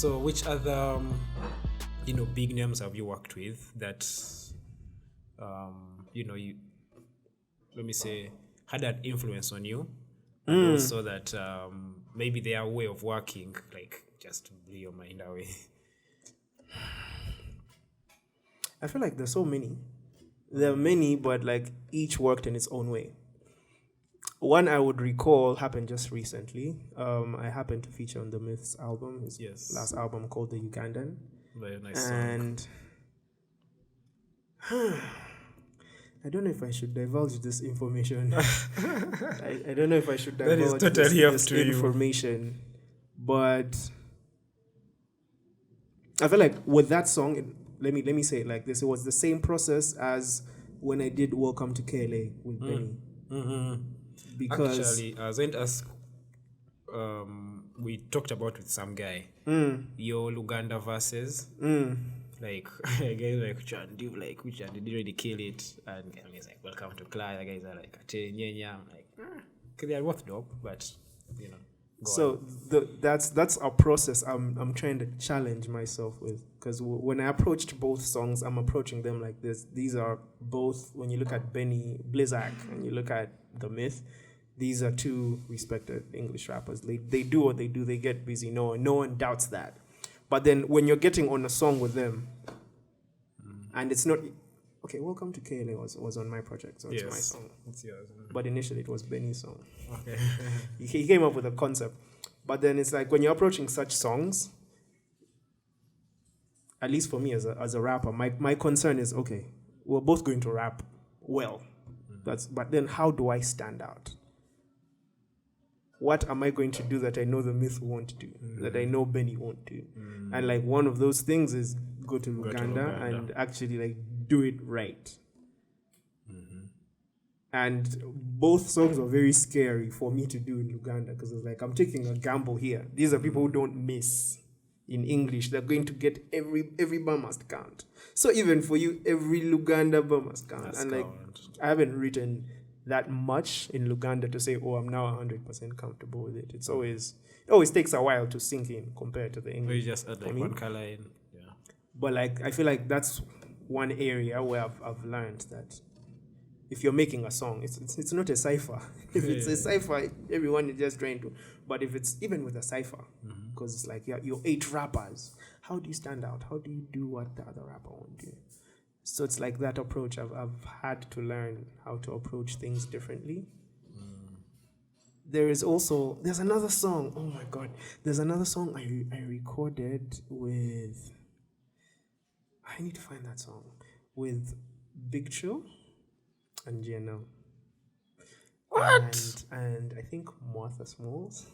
So which other big names have you worked with that you let me say had an influence on you, and also that maybe their way of working like just blew your mind away? I feel like there's so many. There are many, but like each worked in its own way. One I would recall happened just recently. I happened to feature on the Myths album, his last album called The Ugandan. Very nice song. And I don't know if I should divulge this information. I don't know if I should That is divulge totally this, up this to you. information. But I feel like with that song, let me say it like this. It was the same process as when I did Welcome to KLA with Benny. Mm-hmm. Because actually, I was going to ask, we talked about with some guy, your Luganda verses, like guys like which one do you like, which one did you really kill it? And he's like, welcome to Clay. The guys are like, I'm like, because they are both dope, but so that's a process I'm trying to challenge myself with, because when I approached both songs, I'm approaching them like this. These are both, when you look at Benny Blizzak and you look at The Myth, these are two respected English rappers. They do what they do. They get busy. No one doubts that. But then when you're getting on a song with them, and it's not okay. Welcome to KLA was on my project, so it's my song. It's yours. But initially it was Benny's song. Okay. He came up with a concept. But then it's like when you're approaching such songs, at least for me as a rapper, my concern is, okay, we're both going to rap well. But then how do I stand out? What am I going to do that I know the Myth won't do, that I know Benny won't do? And like one of those things is go to Luganda and actually like do it right. And both songs were very scary for me to do in Luganda, because it's like I'm taking a gamble here. These are people who don't miss in English. They're going to get every bar must count. So even for you, every Luganda bar must count. That's and like I haven't written that much in Luganda to say, I'm now 100% comfortable with it. It always takes a while to sink in compared to the English. You just add like one color in. Yeah. But like I feel like that's one area where I've learned that if you're making a song, it's not a cipher. If it's a cipher, everyone is just trying to. But if it's even with a cipher, because it's like you're 8 rappers, how do you stand out? How do you do what the other rapper won't do? So it's like that approach. I've had to learn how to approach things differently. There's another song. Oh my God. There's another song I recorded with. I need to find that song with Big Chill and GNL. What? And I think Martha Smalls.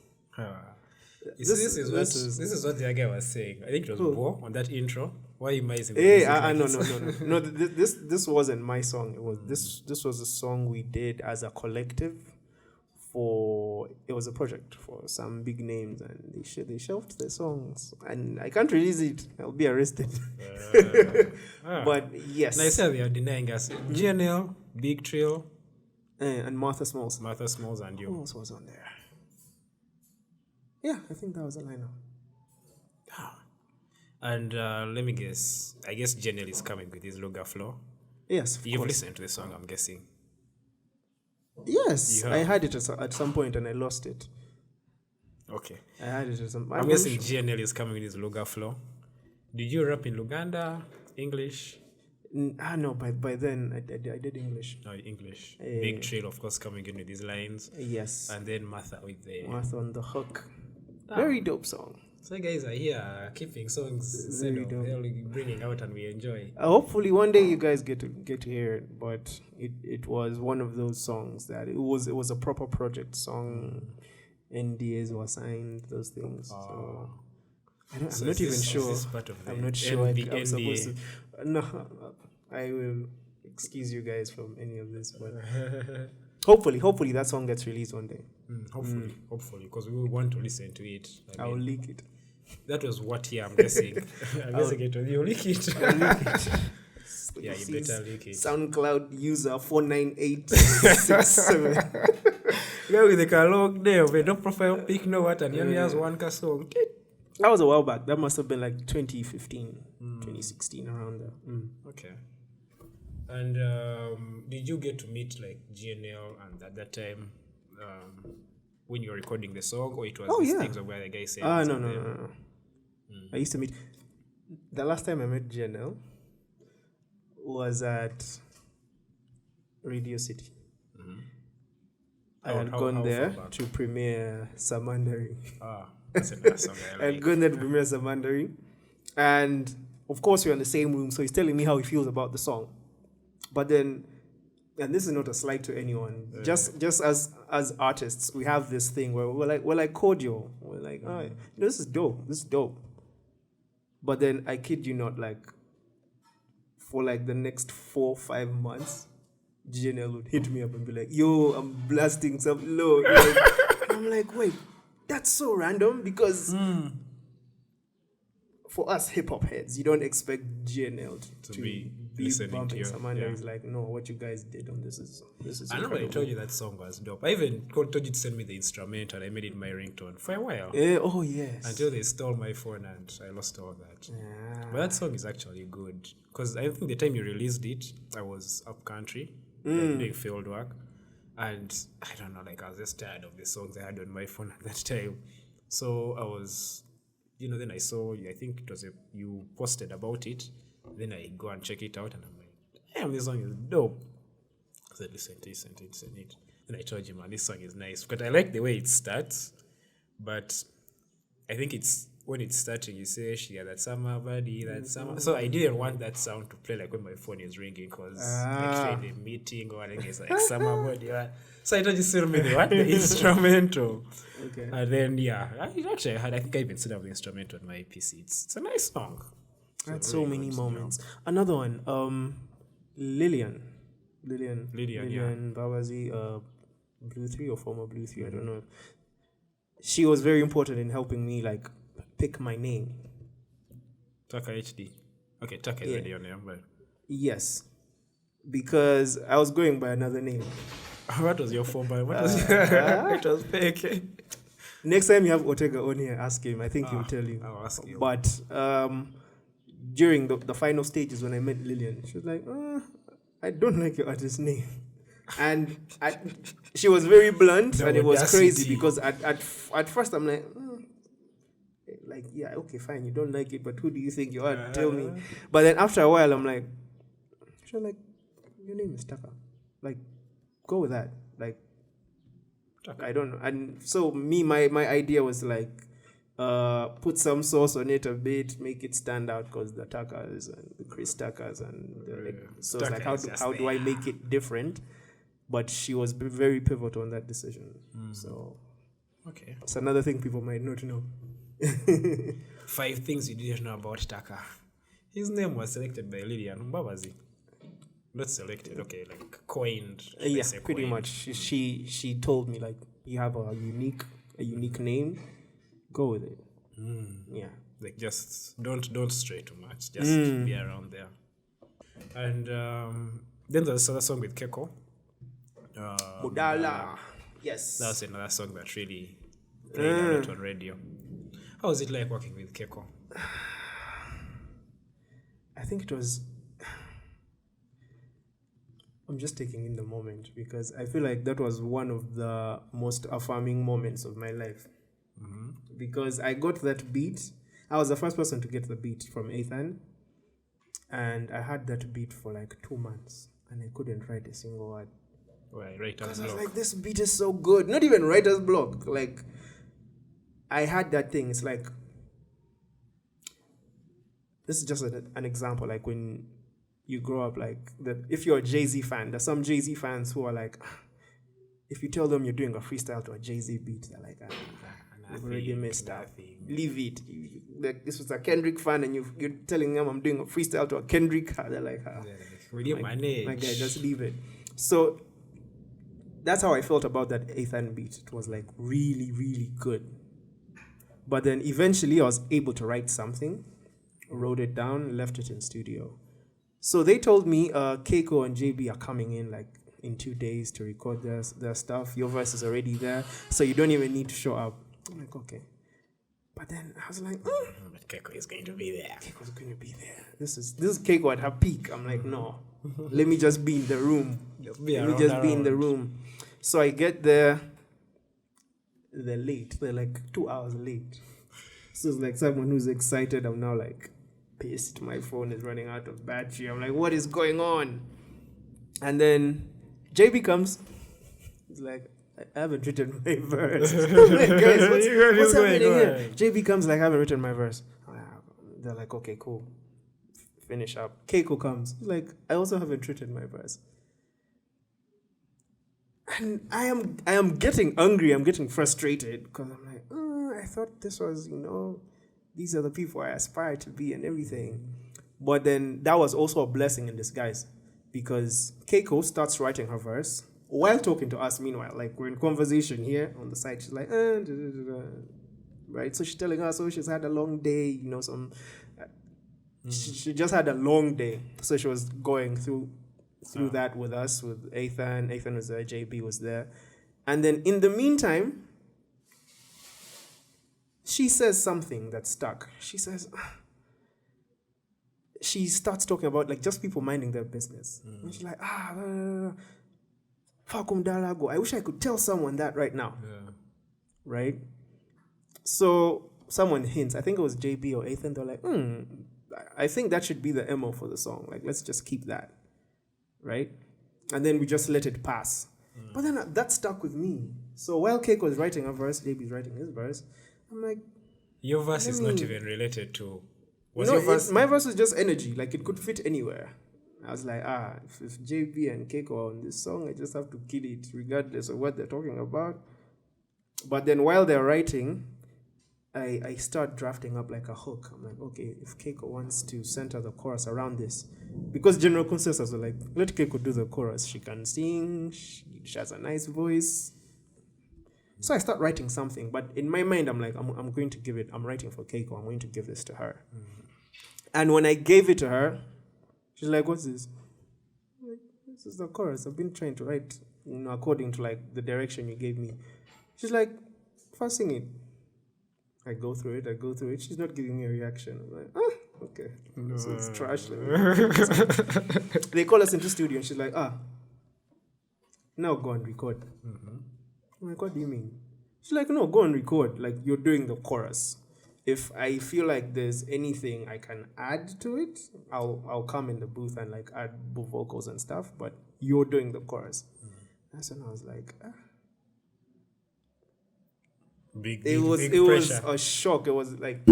This is what the other guy was saying. I think it was Bo on that intro. Why am I using no. This wasn't my song. It was this was a song we did as a collective. It was a project for some big names, and they shelved their songs, and I can't release it. I'll be arrested. But yes, I said they are denying us. GNL, Big Trill, and Martha Smalls. And you. Who else was on there? Yeah, I think that was a lineup. And let me guess. I guess GNL is coming with his Loga flow. Yes, you've listened to the song, I'm guessing. Yes, I had it at some point and I lost it. Okay. I had it at some. I'm guessing GNL is coming with his Loga flow. Did you rap in Luganda, English? No. By then I did English. Oh, English. Big Trill, of course, coming in with his lines. Yes. And then Martha with the Martha on the hook. Very dope song. So guys are here keeping songs instead of bringing out and we enjoy. Hopefully one day you guys get to hear it. But it was one of those songs that it was a proper project song. NDAs were signed, those things. So I'm not even sure. I'm not sure I'm supposed to. No, I will excuse you guys from any of this, but hopefully that song gets released one day. Hopefully, because we want to listen to it. I'll leak it. That was what year, I'm guessing. I'm guessing you'll leak it. I'll leak it. Yeah, you better leak it. SoundCloud user 49867. Guy with the catalog there, we don't profile pick no what, and he only has one song. That was a while back. That must have been like 2015, 2016, around there. Okay. And did you get to meet like GNL and at that time when you were recording the song, or it was these things where the guy said? No. I used to meet. The last time I met GNL was at Radio City. I had gone there to premiere Samandari. That's another song I like. I had gone there to premiere Samandari. And of course, we're in the same room, so he's telling me how he feels about the song. But then, and this is not a slight to anyone, just as artists, we have this thing where we're like cordial. We're like, this is dope. But then, I kid you not, like, for like the next 4 or 5 months, GNL would hit me up and be like, yo, I'm blasting some low. And I'm like, wait, that's so random because for us hip-hop heads, you don't expect GNL to be bumping someone who's like, no, what you guys did on this is I remember I told you that song was dope. I even told you to send me the instrumental and I made it my ringtone for a while. Oh yes. Until they stole my phone and I lost all that. Yeah. But that song is actually good. Because I think the time you released it, I was up country, doing field work. And I don't know, like I was just tired of the songs I had on my phone at that time. So I was, then I saw, I think it was you posted about it. Then I go and check it out and I'm like, damn, this song is dope. I said, listen to it. Then I told you, man, this song is nice. Because I like the way it starts, but I think it's when it's starting, you say, she got that summer body, that summer. So I didn't want that sound to play like when my phone is ringing because like in a meeting or anything, it's like summer body. So I told you, send me the instrumental. Okay. And then, I think I even set up the instrumental on my PC. It's a nice song. That's so many moments. Another one, Lillian Babazi, Blue 3 or former Blue 3, I don't know. She was very important in helping me like pick my name. Taka HD. Okay, Taka is already on there, but yes, because I was going by another name. What was your former? What was it was fake. Next time you have Ortega on here, ask him. I think he'll tell you. I'll ask you. But during the final stages when I met Lillian, she was like, I don't like your artist name. And she was very blunt, and it was crazy because at first I'm like, okay, fine, you don't like it, but who do you think you are? Tell me. But then after a while, I'm like, she was like, your name is Taka. Like, go with that. Like, Taka. I don't know. And so my idea was like, put some sauce on it a bit, make it stand out because the Takas and the Chris Takas so it's like how do I make it different? But she was very pivotal in that decision. So okay, it's another thing people might not know. 5 things you didn't know about Taka. His name was selected by Lillian Babazi. Not selected, okay, like coined. Yeah, pretty much. She told me like you have a unique name. Go with it. Yeah. Like just don't stray too much. Just be around there. And then there's another song with Keko. Budala. Yes. That was another song that really played a lot on radio. How was it like working with Keko? I think it was... I'm just taking in the moment because I feel like that was one of the most affirming moments of my life. Because I got that beat. I was the first person to get the beat from Ethan. And I had that beat for like 2 months. And I couldn't write a single word. Why? Writer's block? Because I was like, this beat is so good. Not even writer's block. Like, I had that thing. It's like, this is just an example. Like when you grow up, like, if you're a Jay-Z fan, there's some Jay-Z fans who are like, if you tell them you're doing a freestyle to a Jay-Z beat, they're like, you've already messed up. Leave it. Like, this was a Kendrick fan, and you're telling them I'm doing a freestyle to a Kendrick. They're like, will you manage? My guy, just leave it. So that's how I felt about that Ethan beat. It was like really, really good. But then eventually I was able to write something, wrote it down, left it in studio. So they told me Keiko and JB are coming in like in 2 days to record their stuff. Your verse is already there, so you don't even need to show up. I'm like, okay. But then I was like, But Keiko is going to be there. Keiko's going to be there. This is Keiko at her peak. I'm like, no, let me just be in the room. Let me just be in the room. So I get there. They're late. They're like 2 hours late. So it's like someone who's excited. I'm now like pissed. My phone is running out of battery. I'm like, what is going on? And then JB comes. He's like, I haven't written my verse. Like, guys, what's happening here? JB comes like, I haven't written my verse. They're like, okay, cool. Finish up. Keiko comes. He's like, I also haven't written my verse. And I am getting angry. I'm getting frustrated because I'm like, I thought this was, these are the people I aspire to be and everything. But then that was also a blessing in disguise because Keiko starts writing her verse while talking to us. Meanwhile, like we're in conversation here on the side. She's like, right? So she's telling us, she's had a long day, she just had a long day. So she was going through that with us, with Ethan. Ethan was there, JB was there. And then in the meantime, she says something that stuck. She says, she starts talking about like just people minding their business. And she's like, Fakum Dalago. I wish I could tell someone that right now. Yeah. Right? So someone hints, I think it was JB or Ethan, they're like, I think that should be the MO for the song. Like, let's just keep that. Right? And then we just let it pass. But then that stuck with me. So while Keiko was writing her verse, JB's writing his verse, I'm like, your verse is not even related to... my verse is just energy. Like, it could fit anywhere. I was like, if JB and Keiko are on this song, I just have to kill it regardless of what they're talking about. But then while they're writing, I start drafting up like a hook. I'm like, okay, if Keiko wants to center the chorus around this, because general consensus was like, let Keiko do the chorus. She can sing, she has a nice voice. So I start writing something, but in my mind, I'm like, I'm going to give it, I'm writing for Keiko, I'm going to give this to her. And when I gave it to her, she's like, what's this? I'm like, this is the chorus. I've been trying to write, according to like the direction you gave me. She's like, first sing it. I go through it. She's not giving me a reaction. I'm like, okay. So it's trash. They call us into studio and she's like, now go and record. I'm like, what do you mean? She's like, no, go and record. Like, you're doing the chorus. If I feel like there's anything I can add to it, I'll come in the booth and like add vocals and stuff, but you're doing the chorus. That's when I was like, It was a shock. It was like,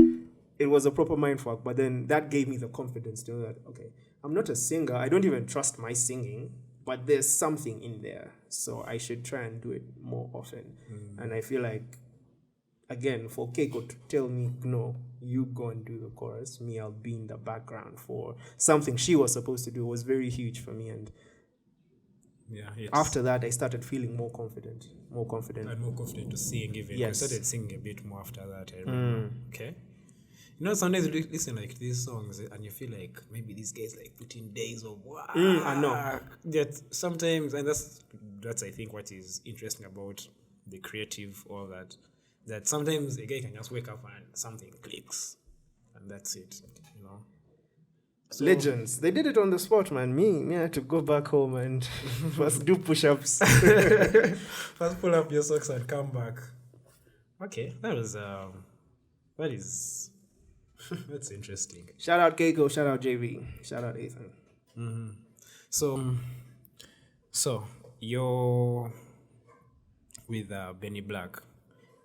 it was a proper mindfuck. But then that gave me the confidence to know that, okay, I'm not a singer. I don't even trust my singing, but there's something in there. So I should try and do it more often. And I feel like, again, for Keiko to tell me, no, you go and do the chorus, me, I'll be in the background for something she was supposed to do, was very huge for me. And after that, I started feeling more confident. And more confident to sing even. Yes. I started singing a bit more after that, I remember. Okay. Sometimes you listen like these songs and you feel like maybe these guys like put in days of wow. I know. That sometimes, and that's I think what is interesting about the creative, all that. That sometimes a guy can just wake up and something clicks, and that's it. So, legends. They did it on the spot, man. Me, I had to go back home and first do push-ups. First pull up your socks and come back. Okay, that is that's interesting. Shout out Keiko, shout out JV, shout out Ethan. So you're with Benny Black.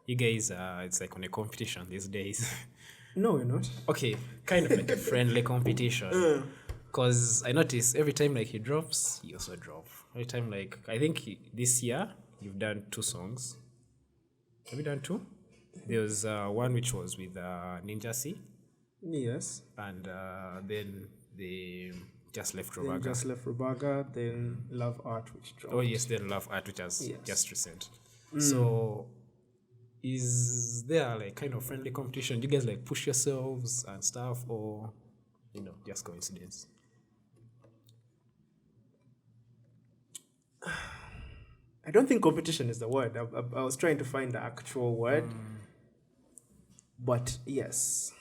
You guys, it's like on a competition these days. No, we're not. Okay, kind of like a friendly competition. Because I notice every time like he drops, you also drop. Every time like, I think this year you've done 2 songs. Have you done 2? There was one which was with Ninja C. Yes. And then they just left Rubaga. Then Love Art, which dropped. Oh yes, then Love Art, which was just recent. So is there like kind of friendly competition? Do you guys like push yourselves and stuff, or just coincidence? I don't think competition is the word. I was trying to find the actual word. But yes,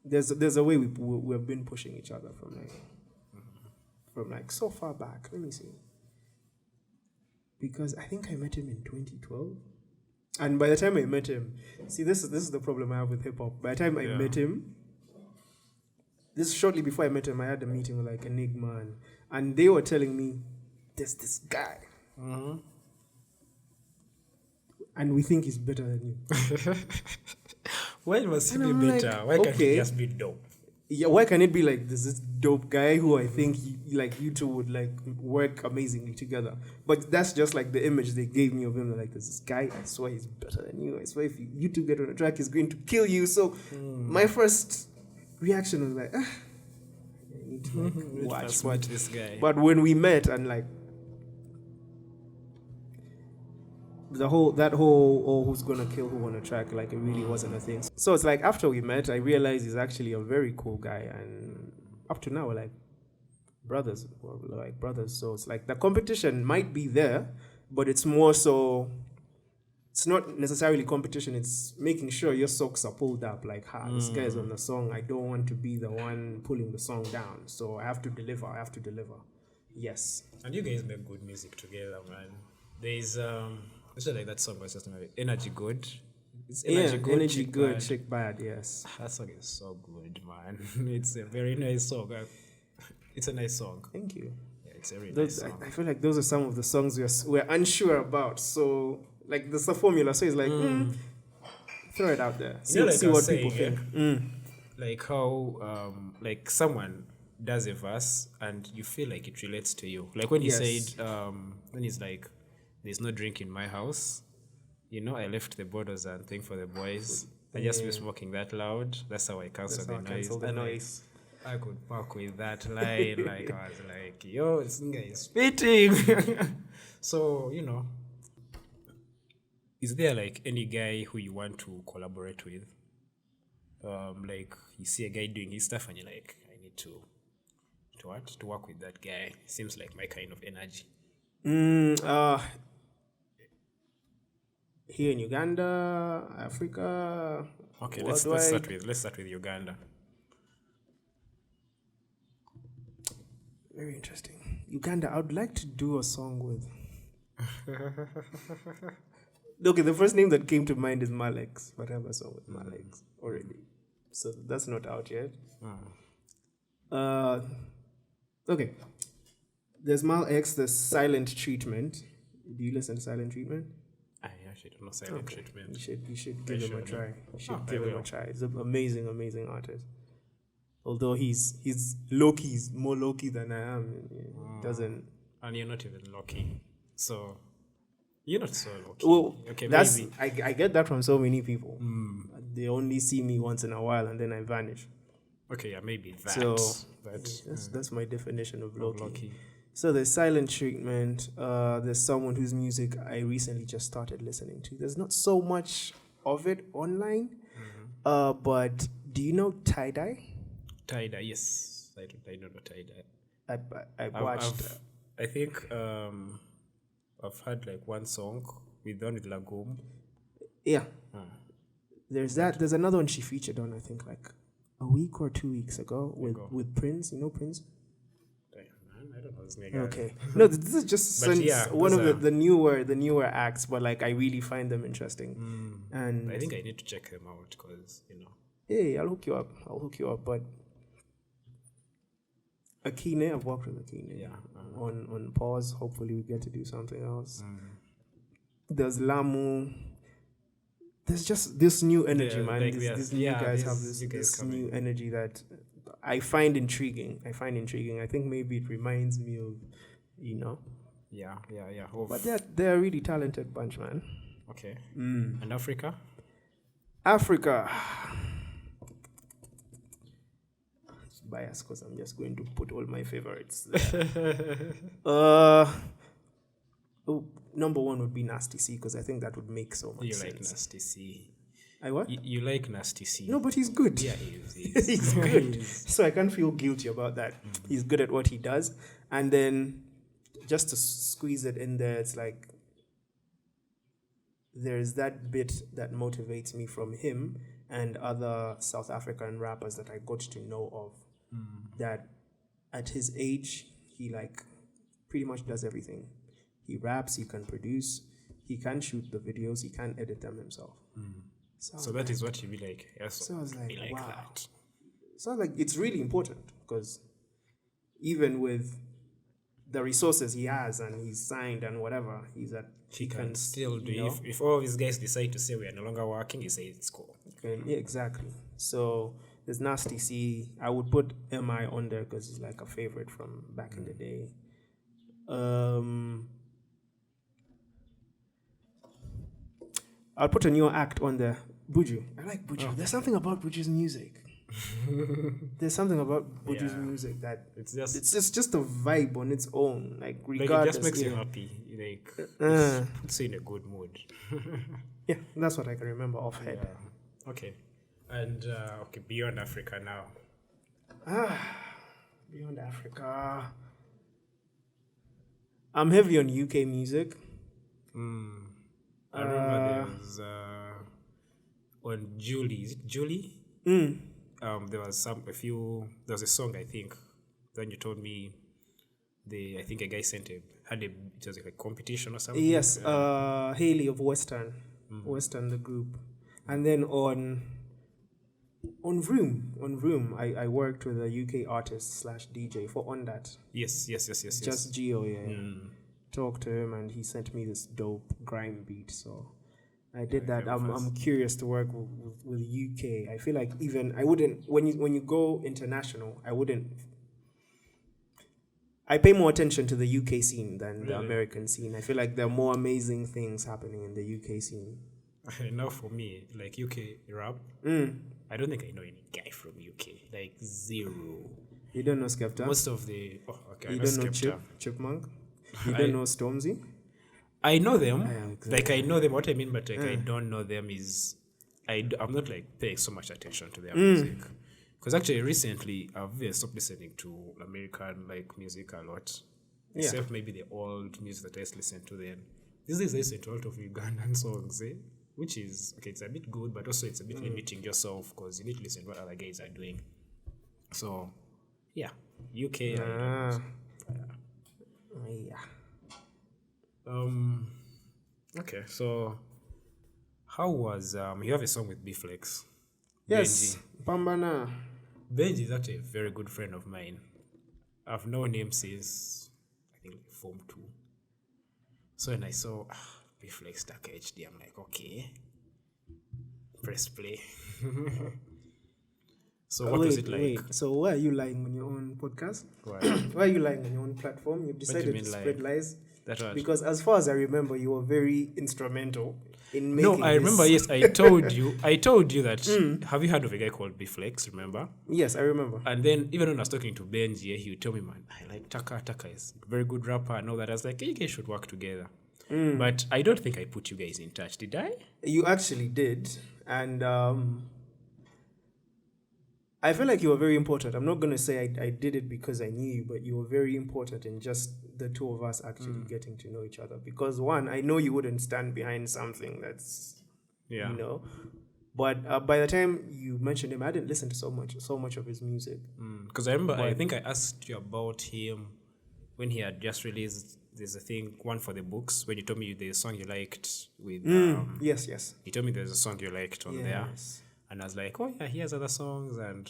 there's a way we've been pushing each other from like so far back. Let me see. Because I think I met him in 2012. And by the time I met him, see, this is the problem I have with hip hop. By the time I met him, this shortly before I met him, I had a meeting with like Enigma, and they were telling me, there's this guy, and we think he's better than you. Why must he be better? like, Why can't he okay. just be dope? Yeah, why can it be like this dope guy who I think like you two would like work amazingly together? But that's just like the image they gave me of him. Like, there's this guy, I swear he's better than you. I swear if you two get on a track, he's going to kill you. So my first reaction was like, I need to like, watch this guy. But when we met and like that whole who's gonna kill who on a track, like, it really wasn't a thing. So it's like after we met, I realized he's actually a very cool guy, and up to now we're like brothers. So it's like the competition might be there, but it's more so. It's not necessarily competition. It's making sure your socks are pulled up. Like, this guy's on the song. I don't want to be the one pulling the song down. So I have to deliver. Yes. And you guys make good music together, man. There's it's like that song was just Energy Good. It's Energy Good, Chick Bad, yes. That song is so good, man. It's a very nice song. It's a nice song. Thank you. Yeah, it's a very nice song. I feel like those are some of the songs we're unsure about. So, like, that's the formula. So it's like, throw it out there. See what people think. Like how, like, someone does a verse and you feel like it relates to you. Like when he said, when he's like, there's no drink in my house. You know, I left the borders and thing for the boys. I just be smoking that loud. That's how I cancel the noise. I could fuck with that line. Like, I was like, yo, this guy is spitting. So, you know, is there like any guy who you want to collaborate with? Like, you see a guy doing his stuff and you're like, I need to work with that guy. Seems like my kind of energy. Here in Uganda, Africa. Okay, let's start with Uganda. Very interesting. Uganda, I would like to do a song with. Okay, the first name that came to mind is Malex, but I have a song with Malex already, so that's not out yet. Okay. There's Malex. There's Silent Treatment. Do you listen to Silent Treatment? I actually don't know Silent Treatment. You should give him a try. Give him a try. He's an amazing artist. Although he's low-key, he's more low-key than I am. He doesn't. And you're not even low-key. So you're not so low-key. Well, okay, that's maybe. I get that from so many people. They only see me once in a while and then I vanish. Okay, yeah, maybe that. So but that's my definition of low-key. Low-key. So there's Silent Treatment. There's someone whose music I recently just started listening to. There's not so much of it online. But do you know Tie Dye? Tie Dye, yes. I don't know Tie Dye. I watched. I think I've had like one song with Lagum. Yeah. There's that. There's another one she featured on, I think, like a week or 2 weeks ago with Prince. You know Prince? I don't know this nigga. Okay. No, this is just one of the newer acts, but like I really find them interesting. And I think I need to check them out because, you know. Hey, I'll hook you up. But Akine, I've worked with Akine. Yeah. On pause. Hopefully we get to do something else. There's Lamu. There's just this new energy, man. Like these new guys have this new energy that I find intriguing. I think maybe it reminds me of, you know. Yeah. But they're a really talented bunch, man. Okay. And Africa? It's biased because I'm just going to put all my favorites. Number one would be Nasty C because I think that would make so much sense. You like Nasty C. I what? You like Nasty C. No, but he's good. Yeah, he is. He's good. So I can't feel guilty about that. He's good at what he does. And then just to squeeze it in there, it's like there's that bit that motivates me from him and other South African rappers that I got to know of, that at his age, he like pretty much does everything. He raps, he can produce, he can shoot the videos, he can edit them himself. So that is what you be like. Yes. So I was like, wow. That. So like it's really important because even with the resources he has and he's signed and whatever, he can still do. If all of these guys decide to say we are no longer working, he says it's cool. Yeah, exactly. So there's Nasty C. I would put MI on there because he's like a favorite from back in the day. I'll put a new act on there. Buju. I like Buju. There's something about Buju's music. There's something about Buju's music that it's just a vibe on its own. Like regardless, it just makes you happy. Like puts you in a good mood. Yeah, that's what I can remember offhand. Yeah. Okay. And beyond Africa now. Beyond Africa. I'm heavy on UK music. I remember there was on Julie. Is it Julie? There was there was a song, I think. Then you told me I think a guy it was like a competition or something. Yes, Haley of Western the group. And then on Vroom, I worked with a UK artist / DJ for On That. Yes. Just Geo, yeah. Talked to him and he sent me this dope grime beat, so I did that. I'm curious to work with UK. I feel like even I wouldn't when you go international, I pay more attention to the UK scene than the American scene. I feel like there are more amazing things happening in the UK scene. Now for me, like UK rap, I don't think I know any guy from UK. Like zero. You don't know Skepta? Most of the you don't know Chipmunk? You don't know Stormzy? I know them. Exactly. Like I know them. What I mean, but like I don't know them is I'm not like paying so much attention to their music. Because actually recently I've stopped listening to American like music a lot. Except maybe the old music that I used to listen to then. These days I listen to a lot of Ugandan songs, which is it's a bit good, but also it's a bit limiting yourself because you need to listen to what other guys are doing. So UK. Okay, so how was you have a song with B-Flex? Yes, Benji. Pambana. Benji is actually a very good friend of mine. I've known him since I think Form 2. So when I saw B-Flex Dark HD, I'm like, okay, press play. So what was it like? So why are you lying on your own podcast? Why are you lying on your own platform? You've decided to spread lies. That's right. Because as far as I remember, you were very instrumental in making. No, I remember. Yes, I told you that. Have you heard of a guy called B-Flex? Remember? Yes, I remember. And then even when I was talking to Benji, he would tell me, "Man, I like Taka. Taka is a very good rapper." And all that. I was like, "You guys should work together." But I don't think I put you guys in touch. Did I? You actually did, and I feel like you were very important. I'm not going to say I did it because I knew you, but you were very important in just the two of us actually getting to know each other. Because one, I know you wouldn't stand behind something that's, But by the time you mentioned him, I didn't listen to so much of his music. Because I remember, I think I asked you about him when he had just released. There's a thing, one for the books, when you told me the song you liked with. Yes. You told me there's a song you liked on there. And I was like, oh yeah, he has other songs, and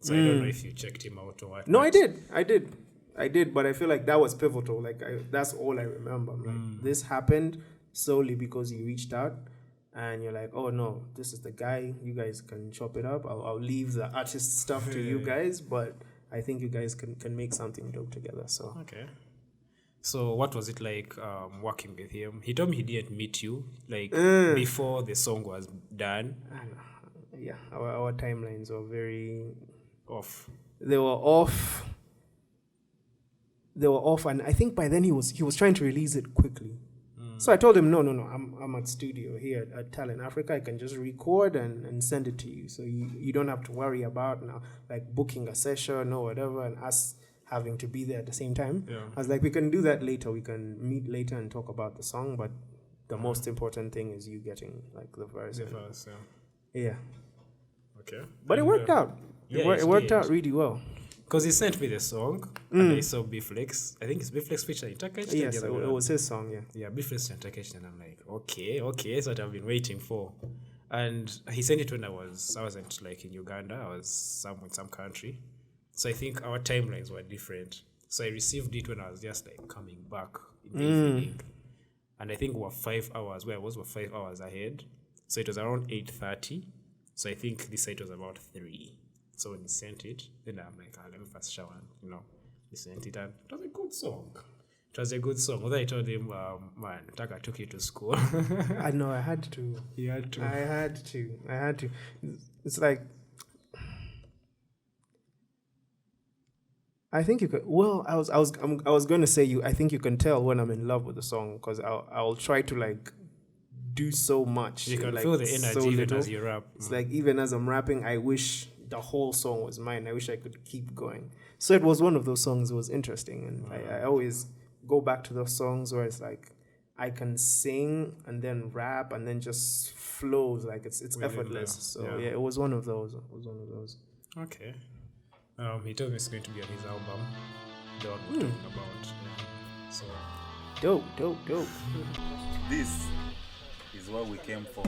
so I don't know if you checked him out or what. No, I did, but I feel like that was pivotal. Like that's all I remember. Like this happened solely because you reached out, and you're like, oh no, this is the guy. You guys can chop it up. I'll leave the artist stuff to you guys, but I think you guys can make something dope together. So okay. So what was it like working with him? He told me he didn't meet you before the song was done. Yeah, our timelines were very off. They were off, and I think by then he was trying to release it quickly. So I told him, no, I'm at studio here at Talent Africa. I can just record and send it to you, so you don't have to worry about now like booking a session or whatever, and us having to be there at the same time. Yeah. I was like, we can do that later. We can meet later and talk about the song, but the most important thing is you getting like the verse. The verse, Yeah. Okay. But it worked out. Yeah, It worked out really well. Because he sent me the song, and I saw Beeflex. I think it's Beeflex featuring Takashi. Yes, it was his song, yeah. Yeah, Beeflex and Takashi, and I'm like, okay, that's what I've been waiting for. And he sent it when I wasn't like in Uganda, I was in some country. So I think our timelines were different. So I received it when I was just like coming back in the evening. And I think we're 5 hours, where I was, were 5 hours ahead. So it was around 8:30. So I think the site was about 3. So when he sent it, then I'm like, let me first shower. He sent it, and it was a good song. It was a good song. Although I told him, man, Taka took you to school. I know, I had to. You had to. I had to. It's like, I think you could. Well, I was going to say I think you can tell when I'm in love with the song, because I'll try to like do so much. You can like, feel the energy so even little. as you rap. It's like even as I'm rapping, I wish the whole song was mine. I wish I could keep going. So it was one of those songs that was interesting, and I always go back to those songs where it's like I can sing and then rap and then just flows, like it's effortless. So yeah, it was one of those. Okay. He told me it's going to be on his album, the one we're talking about. Yeah. So dope. This is what we came for.